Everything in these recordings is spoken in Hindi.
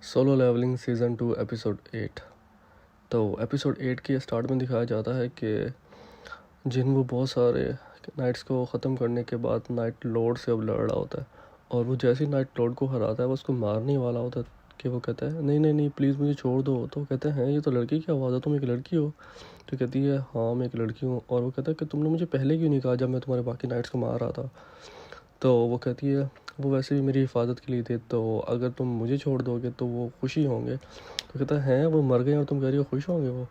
Solo levelling season 2 episode 8। तो एपिसोड 8 के स्टार्ट में दिखाया जाता है कि जिन्हों बहुत सारे नाइट्स को ख़त्म करने के बाद नाइट लॉर्ड से अब लड़ रहा होता है, और वो जैसे ही नाइट लॉर्ड को हराता है वो उसको मारने वाला होता है कि वो कहता है नहीं नहीं नहीं प्लीज़ मुझे छोड़ दो। तो वो कहते हैं ये तो लड़की की आवाज़ है, तुम एक लड़की हो? तो कहती है हाँ मैं एक लड़की हूँ। और वो कहता है कि तुमने मुझे पहले क्यों नहीं कहा जब मैं तुम्हारे बाकी नाइट्स को मार रहा था? तो वो कहती है वो वैसे भी मेरी हिफाजत के लिए थे, तो अगर तुम मुझे छोड़ दोगे तो वो खुशी होंगे। तो कहता है वो मर गए और तुम कह रही हो खुश होंगे वो?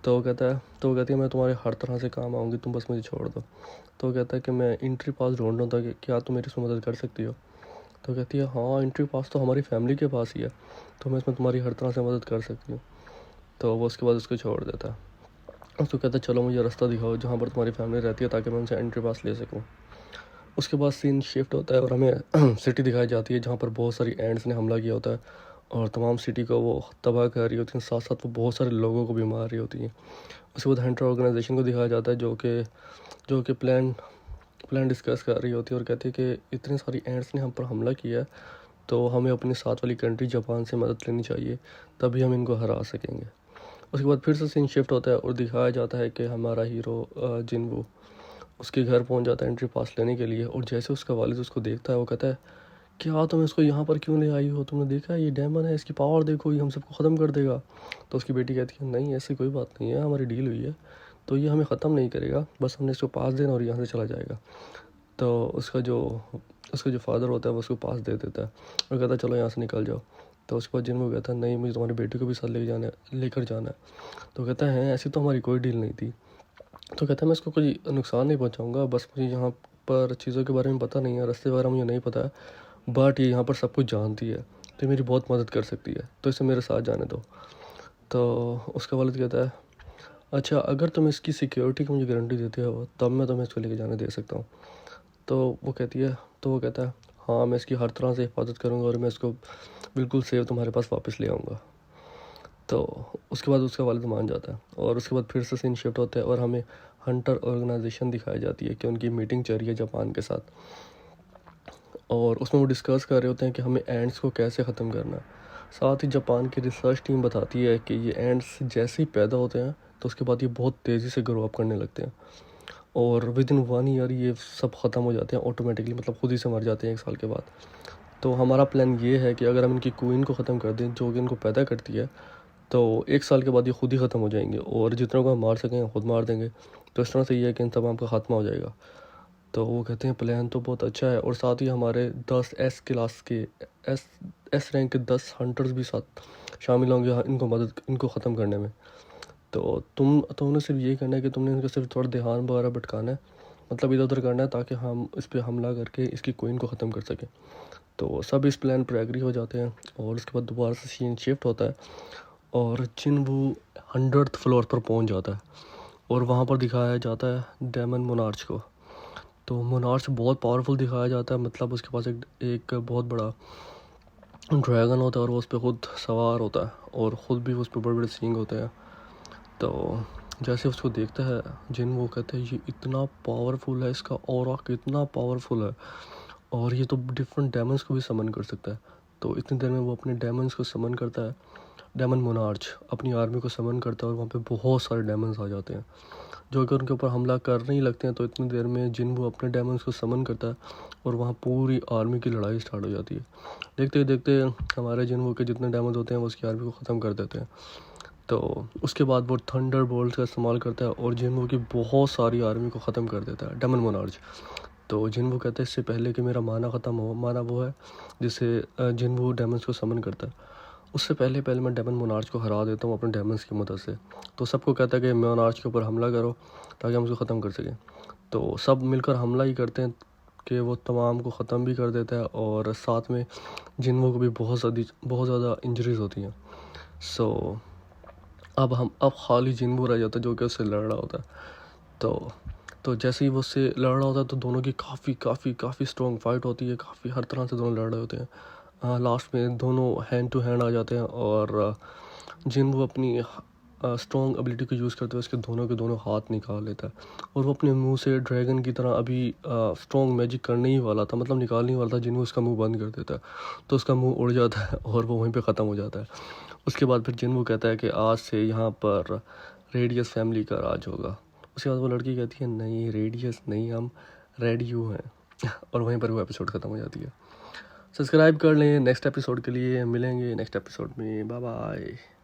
तो वो कहता है तो वो कहती है मैं तुम्हारे हर तरह से काम आऊँगी, तुम बस मुझे छोड़ दो। तो वो कहता है कि मैं एंट्री पास ढूंढ रहा था कि क्या तुम मेरी इसमें मदद कर सकती हो? तो कहती है हाँ एंट्री पास तो हमारी फैमिली के पास ही है, तो मैं इसमें तुम्हारी हर तरह से मदद कर सकती हूँ। तो वो उसके बाद उसको छोड़ देता है। उसको कहता है चलो मुझे रास्ता दिखाओ जहाँ पर तुम्हारी फैमिली रहती है ताकि मैं उनसे एंट्री पास ले सकूँ। उसके बाद सीन शिफ्ट होता है और हमें सिटी दिखाई जाती है जहाँ पर बहुत सारी एंड्स ने हमला किया होता है और तमाम सिटी को वो तबाह कर रही होती हैं, साथ साथ वो बहुत सारे लोगों को भी मार रही होती हैं। उसके बाद हंटर ऑर्गेनाइजेशन को दिखाया जाता है जो कि प्लान प्लान डिस्कस कर रही होती है और कहती है कि इतनी सारी एंड्स ने हम पर हमला किया है, तो हमें अपनी साथ वाली कंट्री जापान से मदद लेनी चाहिए, तभी हम इनको हरा सकेंगे। उसके बाद फिर से सीन शिफ्ट होता है और दिखाया जाता है कि हमारा हीरो जिनवू उसके घर पहुंच जाता है एंट्री पास लेने के लिए। और जैसे उसका वालिद उसको देखता है वो कहता है क्या तुम इसको यहाँ पर क्यों ले आई हो? तुमने देखा है ये डेमन है, इसकी पावर देखो, ये हम सबको ख़त्म कर देगा। तो उसकी बेटी कहती है नहीं ऐसी कोई बात नहीं है, हमारी डील हुई है, तो ये हमें ख़त्म नहीं करेगा, बस हमने इसको पास देना और यहाँ से चला जाएगा। तो उसका जो फादर होता है वो उसको पास दे देता है और कहता है चलो यहाँ से निकल जाओ। तो उसके बाद जिनको कहता है नहीं मुझे तुम्हारी बेटी को भी साथ लेकर जाना है। तो कहता है ऐसी तो हमारी कोई डील नहीं थी। तो कहता है मैं इसको कोई नुकसान नहीं पहुंचाऊंगा, बस मुझे यहाँ पर चीज़ों के बारे में पता नहीं है, रास्ते वगैरह मुझे नहीं पता है, बट ये यहाँ पर सब कुछ जानती है तो ये मेरी बहुत मदद कर सकती है, तो इसे मेरे साथ जाने दो। तो उसका वालिद कहता है अच्छा अगर तुम इसकी सिक्योरिटी की मुझे गारंटी देते हो तब मैं तुम्हें इसको लेके जाने दे सकता हूँ। तो वो कहता है हाँ मैं इसकी हर तरह से हिफाजत करूँगा और मैं इसको बिल्कुल सेव तुम्हारे पास वापस ले आऊँगा। तो उसके बाद उसका वालिद मान जाता है और उसके बाद फिर से सीन शिफ्ट होता है और हमें हंटर ऑर्गेनाइजेशन दिखाई जाती है कि उनकी मीटिंग चल रही है जापान के साथ, और उसमें वो डिस्कस कर रहे होते हैं कि हमें एंड्स को कैसे ख़त्म करना है। साथ ही जापान की रिसर्च टीम बताती है कि ये एंड्स जैसे ही पैदा होते हैं तो उसके बाद ये बहुत तेज़ी से ग्रो अप करने लगते हैं और विद इन 1 ईयर ये सब ख़त्म हो जाते हैं ऑटोमेटिकली, मतलब खुद ही से मर जाते हैं 1 साल के बाद। तो हमारा प्लान ये है कि अगर हम इनकी क्वीन को ख़त्म कर दें जो कि इनको पैदा करती है, तो 1 साल के बाद ये खुद ही ख़त्म हो जाएंगे और जितनों को हम मार सकें खुद मार देंगे। तो इस तरह से ये है कि इन तमाम का ख़त्मा हो जाएगा। तो वो कहते हैं प्लान तो बहुत अच्छा है और साथ ही हमारे 10 एस क्लास के एस एस रैंक के 10 हंटर्स भी साथ शामिल होंगे इनको ख़त्म करने में। तो तुमने सिर्फ ये करना है कि तुमने इनका सिर्फ थोड़ा ध्यान वगैरह भटकाना है, मतलब इधर उधर करना है ताकि हम इस पर हमला करके इसकी क्वीन को ख़त्म कर सकें। तो सब इस प्लान पर एग्री हो जाते हैं और उसके बाद दोबारा से सीन शिफ्ट होता है और जिनवू 100th फ्लोर पर पहुंच जाता है और वहाँ पर दिखाया जाता है डेमन मोनार्च को। तो मोनार्च बहुत पावरफुल दिखाया जाता है, मतलब उसके पास एक बहुत बड़ा ड्रैगन होता है और वो उस पर खुद सवार होता है और ख़ुद भी उस पर बड़े बड़े सींग होते हैं। तो जैसे उसको देखता है जिन वो कहते हैं ये इतना पावरफुल है, इसका ऑरा कितना पावरफुल है और ये तो डिफरेंट डेमन्स को भी समन कर सकता है। तो इतनी देर में वो अपने डेमन्स को समन करता है, डेमन मोनार्च अपनी आर्मी को समन करता है और वहाँ पे बहुत सारे डेमन्स आ जाते हैं जो कि उनके ऊपर हमला करने ही लगते हैं। तो इतनी देर में जिन वो अपने डेमन्स को समन करता है और वहाँ पूरी आर्मी की लड़ाई स्टार्ट हो जाती है। देखते ही देखते हमारे जिन वो के जितने डेमन्स होते हैं वो उसकी आर्मी को ख़त्म कर देते हैं। तो उसके बाद वो थंडर बोल्ट का इस्तेमाल करता है और जिन वो की बहुत सारी आर्मी को ख़त्म कर देता है डेमन मोनार्च। तो जिन कहता है इससे पहले कि मेरा माना वो है जिसे जिन वो डेमन्स को समन करता है, उससे पहले मैं डेमन मोनार्च को हरा देता हूँ अपने डेमन्स की मदद से। तो सबको कहता है कि मोनार्च के ऊपर हमला करो ताकि हम उसको ख़त्म कर सकें। तो सब मिलकर हमला ही करते हैं कि वो तमाम को ख़त्म भी कर देता है और साथ में जिनवो को भी बहुत ज़्यादा इंजरीज होती हैं। सो अब खाली जिनवो रह जाता है जो कि उससे लड़ रहा होता है। तो जैसे ही वो उससे लड़ रहा होता है तो दोनों की काफ़ी स्ट्रॉन्ग फाइट होती है, काफ़ी हर तरह से दोनों लड़ रहे होते हैं। लास्ट में दोनों हैंड टू हैंड आ जाते हैं और जिन वो अपनी स्ट्रॉन्ग एबिलिटी को यूज़ करते हुए उसके दोनों के दोनों हाथ निकाल लेता है और वो अपने मुंह से ड्रैगन की तरह अभी स्ट्रॉन्ग मैजिक करने ही वाला था, मतलब निकालने ही वाला था। जिन्हों उसका मुंह बंद कर देता है तो उसका मुंह उड़ जाता है और वो वहीं पे ख़त्म हो जाता है। उसके बाद फिर जिन्हों कहता है कि आज से यहाँ पर रेडियस फैमिली का राज होगा। उसके बाद वो लड़की कहती है नहीं रेडियस नहीं, हम रेडियो हैं और वहीं पर वो एपिसोड ख़त्म हो जाती है। सब्सक्राइब कर लें नेक्स्ट एपिसोड के लिए, मिलेंगे नेक्स्ट एपिसोड में, बाय बाय।